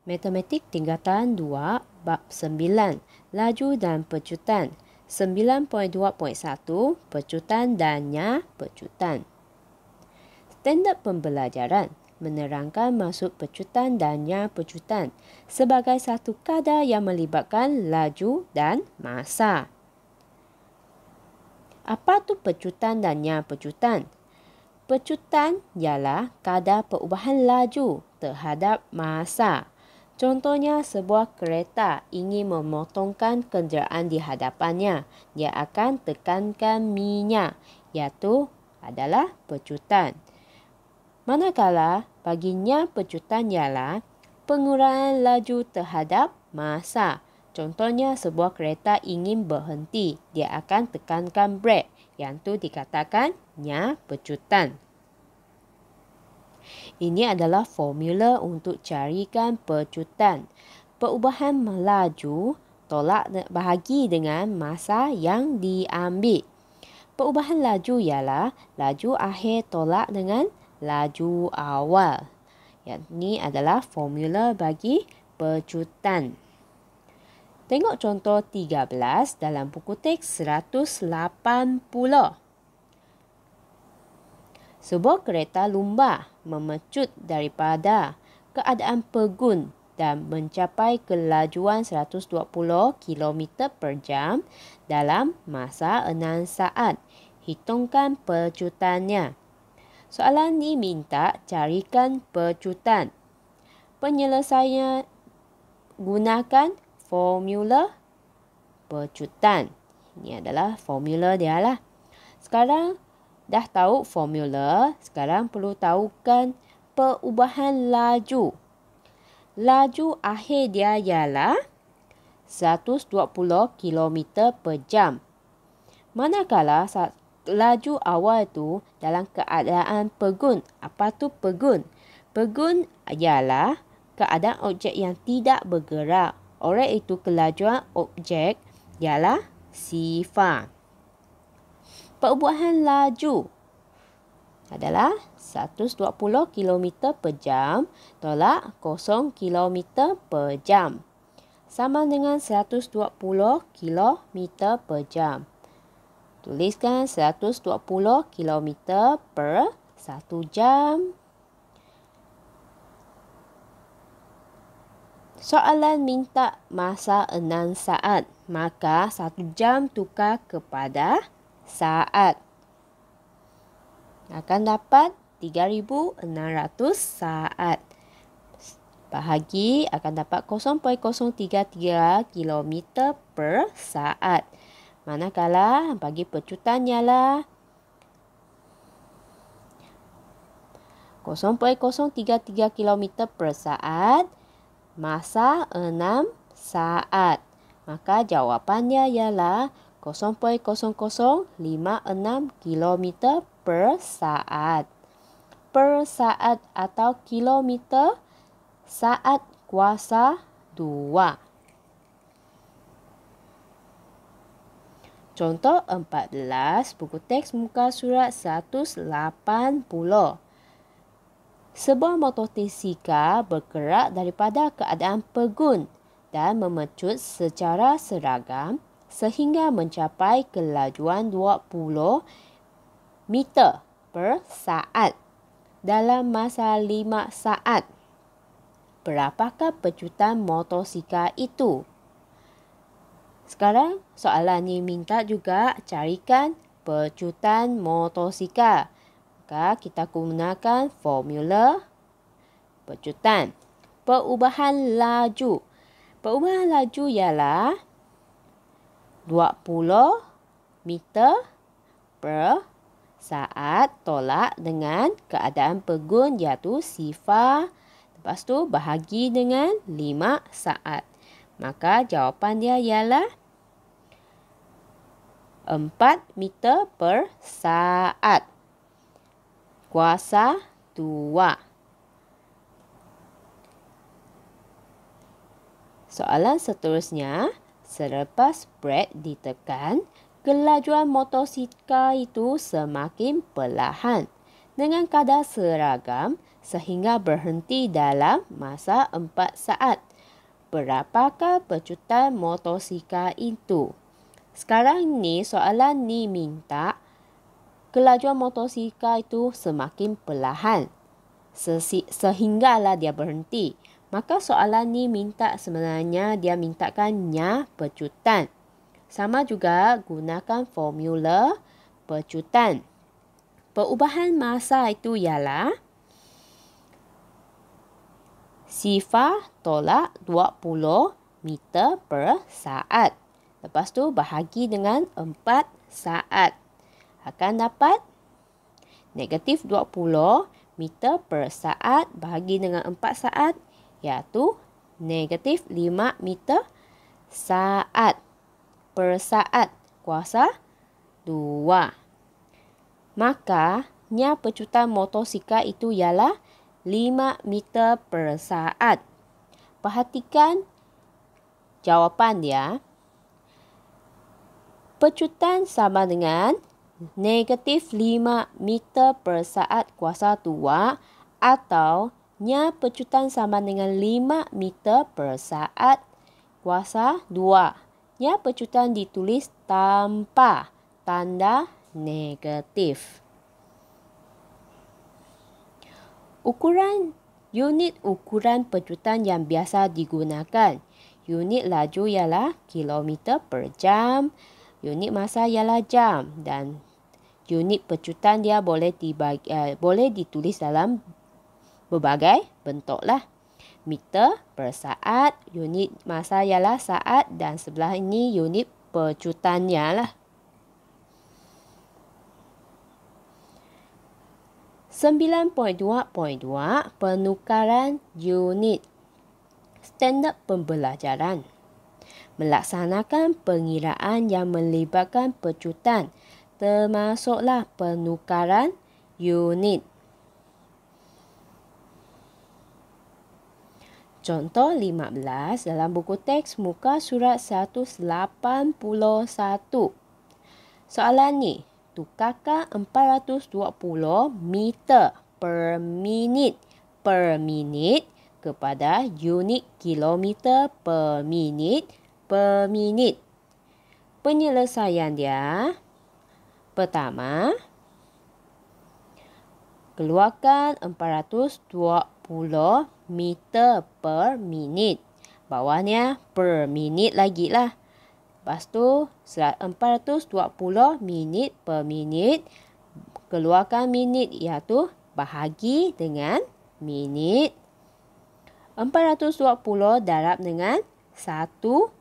Matematik tingkatan 2, bab 9, laju dan pecutan. 9.2.1, pecutan dan nya pecutan. Standard pembelajaran menerangkan maksud pecutan dan nya pecutan sebagai satu kadar yang melibatkan laju dan masa. Apa tu pecutan dan nya pecutan? Pecutan ialah kadar perubahan laju terhadap masa. Contohnya, sebuah kereta ingin memotongkan kenderaan di hadapannya. Dia akan tekankan minyak, iaitu adalah pecutan. Manakala baginya pecutan ialah pengurangan laju terhadap masa. Contohnya, sebuah kereta ingin berhenti. Dia akan tekankan brek, yang tu dikatakan nya pecutan. Ini adalah formula untuk carikan pecutan. Perubahan melaju tolak bahagi dengan masa yang diambil. Perubahan laju ialah laju akhir tolak dengan laju awal. Yang ini adalah formula bagi pecutan. Tengok contoh 13 dalam buku teks 180. Sebuah kereta lumba memecut daripada keadaan pegun dan mencapai kelajuan 120 km per jam dalam masa 6 saat. Hitungkan pecutannya. Soalan ni minta carikan pecutan. Penyelesaiannya gunakan formula pecutan. Ini adalah formula dia lah. Sekarang dah tahu formula, sekarang perlu tahukan perubahan laju. Laju akhir dia ialah 120 km per jam. Manakala laju awal tu dalam keadaan pegun. Apa tu pegun? Pegun ialah keadaan objek yang tidak bergerak. Oleh itu, kelajuan objek ialah sifar. Perubahan laju adalah 120 km per jam tolak 0 km per jam. Sama dengan 120 km per jam. Tuliskan 120 km per 1 jam. Soalan minta masa 6 saat. Maka 1 jam tukar kepada saat. Akan dapat 3,600 saat. Bahagi akan dapat 0.033 km per saat. Manakala bagi pecutan ialah 0.033 km per saat. Masa 6 saat. Maka jawapannya ialah 0.0056 km per saat. Per saat atau kilometer saat kuasa 2. Contoh 14, buku teks muka surat 180. Sebuah motosikal bergerak daripada keadaan pegun dan memecut secara seragam sehingga mencapai kelajuan 20 meter per saat dalam masa 5 saat. Berapakah pecutan motosikal itu? Sekarang soalan ni minta juga carikan pecutan motosikal. Maka kita gunakan formula pecutan. Perubahan laju. Perubahan laju ialah 20 meter per saat tolak dengan keadaan pegun iaitu sifar. Lepas tu bahagi dengan 5 saat. Maka jawapan dia ialah 4 meter per saat. Kuasa 2. Soalan seterusnya, selepas brek ditekan, kelajuan motosikal itu semakin perlahan. dengan kadar seragam sehingga berhenti dalam masa 4 saat. Berapakah pecutan motosikal itu? Sekarang ni soalan ni minta kelajuan motosikal itu semakin perlahan sehinggalah dia berhenti. Maka soalan ni minta sebenarnya dia mintakannya pecutan. Sama juga gunakan formula pecutan. Perubahan masa itu ialah sifar tolak 20 meter per saat. Lepas tu bahagi dengan 4 saat. Akan dapat negatif 20 meter per saat bahagi dengan 4 saat, iaitu negatif 5 meter saat per saat kuasa 2. Maka nya pecutan motosikal itu ialah 5 meter per saat. Perhatikan jawapan dia. Pecutan sama dengan negatif 5 meter per saat kuasa 2 atau nya pecutan sama dengan 5 meter per saat kuasa 2. Nya pecutan ditulis tanpa tanda negatif. Unit ukuran pecutan yang biasa digunakan. Unit laju ialah kilometer per jam. Unit masa ialah jam. Dan unit pecutan dia boleh ditulis dalam berbagai bentuk lah. Meter per saat. Unit masa ialah saat. Dan sebelah ini unit pecutannya lah. 9.2.2 Penukaran unit. Standard pembelajaran. Melaksanakan pengiraan yang melibatkan pecutan, termasuklah penukaran unit. Contoh 15 dalam buku teks muka surat 181. Soalan ni, tukarkan 420 meter per minit kepada unit kilometer per minit. Penyelesaian dia, pertama, keluarkan 420 meter per minit. Bawahnya per minit lagi lah. Lepas tu 420 minit per minit. Keluarkan minit iaitu bahagi dengan minit. 420 darab dengan 1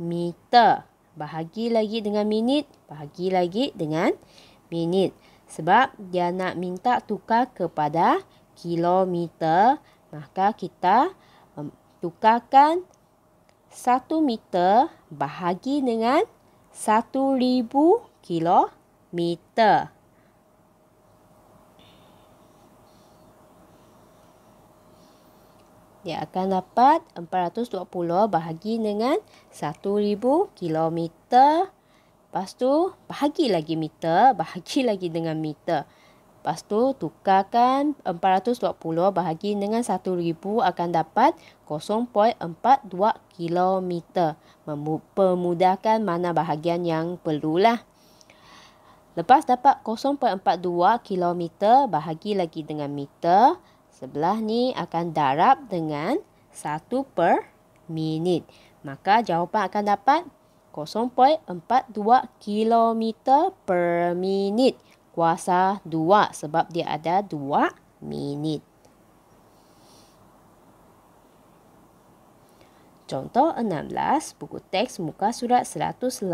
meter. Bahagi lagi dengan minit. Bahagi lagi dengan minit. Sebab dia nak minta tukar kepada kilometer. Maka kita tukarkan 1 meter bahagi dengan 1000 kilometer. Dia akan dapat 420 bahagi dengan 1000 kilometer. Lepas tu bahagi lagi meter, bahagi lagi dengan meter. Lepas tu tukarkan 420 bahagi dengan 1000 akan dapat 0.42 kilometer. Memudahkan mana bahagian yang perlulah. Lepas dapat 0.42 kilometer bahagi lagi dengan meter. Sebelah ni akan darab dengan 1 per minit. Maka jawapan akan dapat 0.42 kilometer per minit. Kuasa 2 sebab dia ada 2 minit. Contoh 16, buku teks muka surat 182.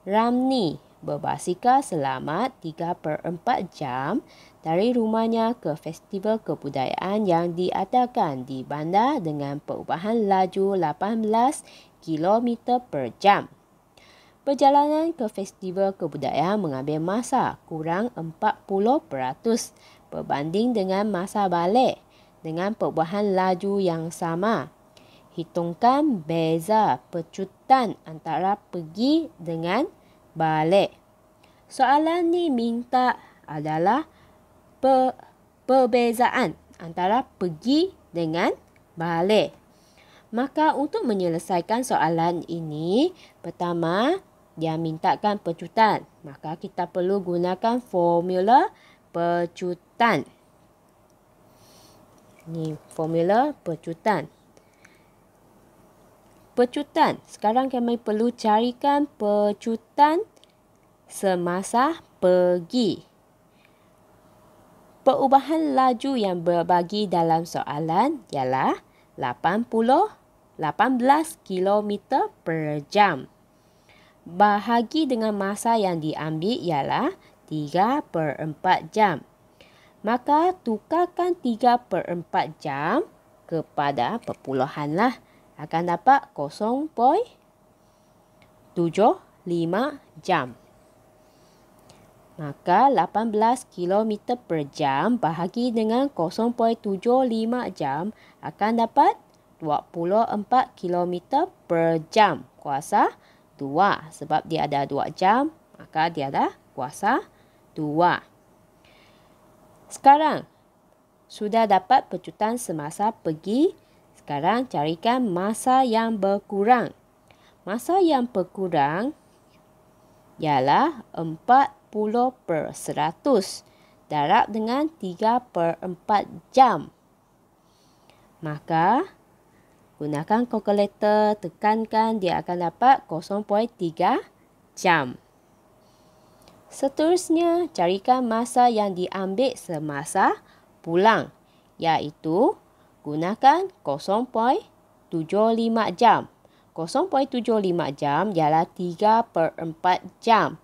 Ramni berbasikal selama 3/4 jam dari rumahnya ke festival kebudayaan yang diadakan di bandar dengan perubahan laju 18 km per jam. Perjalanan ke festival kebudayaan mengambil masa kurang 40% berbanding dengan masa balik dengan perubahan laju yang sama. Hitungkan beza pecutan antara pergi dengan balik. Soalan ni minta adalah perbezaan antara pergi dengan balik. Maka untuk menyelesaikan soalan ini, pertama dia mintakan pecutan. Maka kita perlu gunakan formula pecutan. Ini formula pecutan. Pecutan. Sekarang kami perlu carikan pecutan semasa pergi. Perubahan laju yang berbagi dalam soalan ialah 18 km per jam. Bahagi dengan masa yang diambil ialah 3/4 jam. Maka tukarkan 3/4 jam kepada perpuluhan lah. Akan dapat 0.75 jam. Maka 18 km per jam bahagi dengan 0.75 jam akan dapat 24 km per jam kuasa 2. Sebab dia ada 2 jam, maka dia ada kuasa 2. Sekarang, sudah dapat pecutan semasa pergi. Sekarang carikan masa yang berkurang. Masa yang berkurang ialah 40/100 darab dengan 3/4 jam. Maka gunakan kalkulator, tekankan, dia akan dapat 0.3 jam. Seterusnya, carikan masa yang diambil semasa pulang, iaitu gunakan 0.75 jam. 0.75 jam ialah 3/4 jam.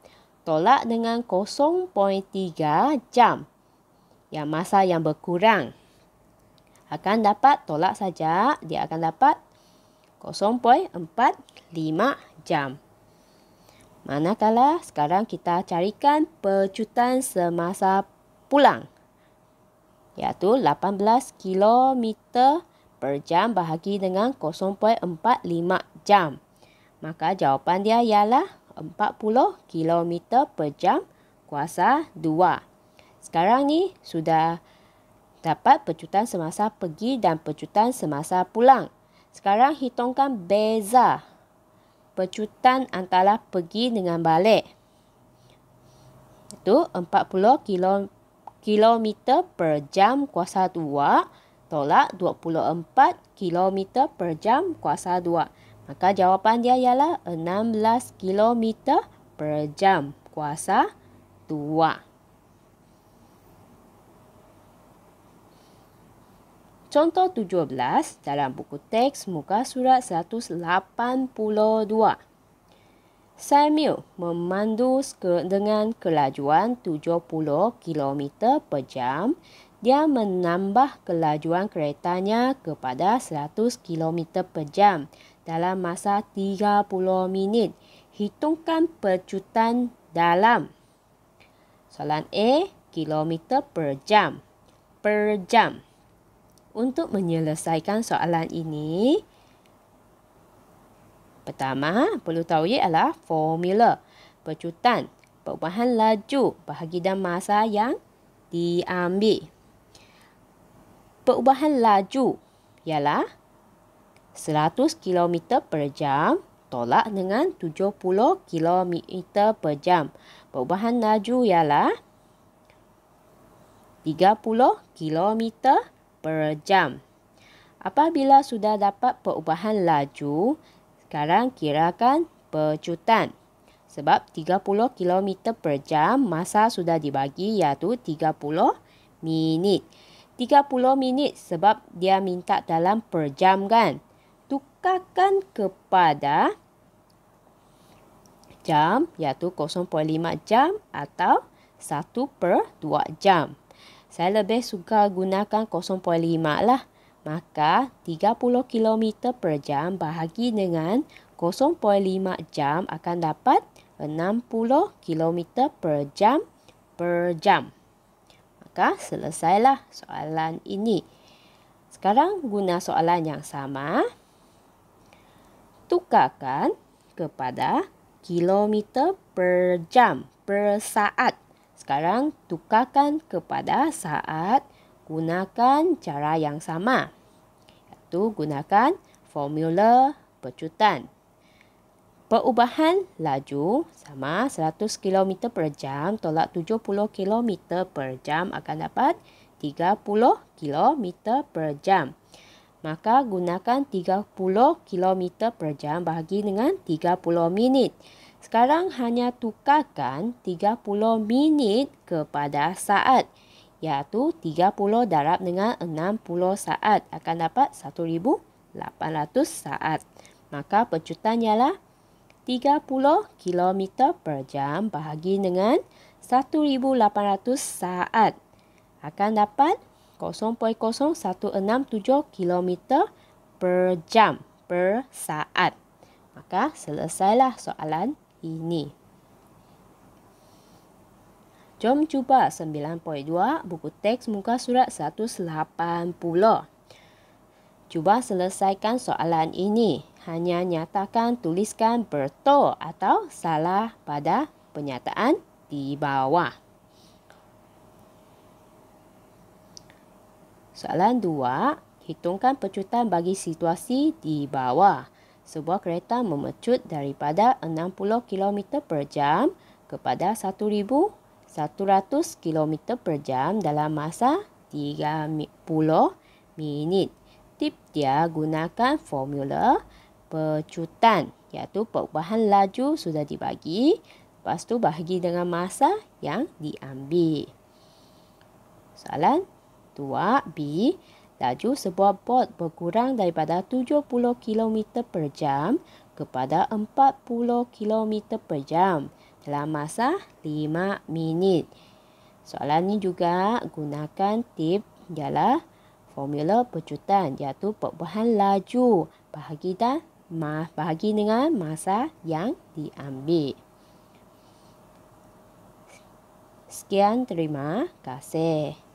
Tolak dengan 0.3 jam. Yang masa yang berkurang. Akan dapat tolak saja, dia akan dapat 0.45 jam. Manakala sekarang kita carikan pecutan semasa pulang, iaitu 18 km per jam bahagi dengan 0.45 jam. Maka jawapan dia ialah 40 km per jam kuasa 2. Sekarang ni sudah dapat pecutan semasa pergi dan pecutan semasa pulang. Sekarang hitungkan beza pecutan antara pergi dengan balik. Itu 40 km per jam kuasa 2 tolak 24 km per jam kuasa 2. Maka jawapan dia ialah 16 km per jam kuasa 2. Contoh 17 dalam buku teks muka surat 182. Samuel memandu dengan kelajuan 70 km per jam. Dia menambah kelajuan keretanya kepada 100 km per jam dalam masa 30 minit. Hitungkan pecutan dalam. Soalan A, kilometer per jam. Per jam. Untuk menyelesaikan soalan ini, pertama, perlu tahu ialah formula pecutan, perubahan laju bahagi dan masa yang diambil. Perubahan laju ialah 100 km per jam tolak dengan 70 km per jam. Perubahan laju ialah 30 km per jam. Apabila sudah dapat perubahan laju, sekarang kirakan pecutan. Sebab 30 km per jam masa sudah dibagi iaitu 30 minit. 30 minit sebab dia minta dalam per jam kan. Tukarkan kepada jam iaitu 0.5 jam atau 1/2 jam. Saya lebih suka gunakan 0.5 lah. Maka 30 km per jam bahagi dengan 0.5 jam akan dapat 60 km per jam Maka selesailah soalan ini. Sekarang guna soalan yang sama. Tukarkan kepada kilometer per jam per saat. Sekarang tukarkan kepada saat, gunakan cara yang sama. Iaitu gunakan formula pecutan. Perubahan laju sama 100 km per jam tolak 70 km per jam akan dapat 30 km per jam. Maka gunakan 30 km per jam bahagi dengan 30 minit. Sekarang hanya tukarkan 30 minit kepada saat. Iaitu 30 darab dengan 60 saat akan dapat 1800 saat. Maka pecutan ialah 30 km per jam bahagi dengan 1800 saat akan dapat 0.0167 km per jam per saat. Maka selesailah soalan ini. Jom cuba 9.2 buku teks muka surat 180. Cuba selesaikan soalan ini. Hanya nyatakan tuliskan betul atau salah pada penyataan di bawah. Soalan 2. Hitungkan pecutan bagi situasi di bawah. Sebuah kereta memecut daripada 60 km per jam kepada 1100 km per jam dalam masa 30 minit. Tip dia gunakan formula pecutan, iaitu perubahan laju sudah dibagi, lepas tu bahagi dengan masa yang diambil. Soalan 2B, laju sebuah bot berkurang daripada 70 km per jam kepada 40 km per jam dalam masa 5 minit. Soalan ini juga gunakan tip ialah formula pecutan, iaitu perubahan laju bahagi dengan masa yang diambil. Sekian, terima kasih.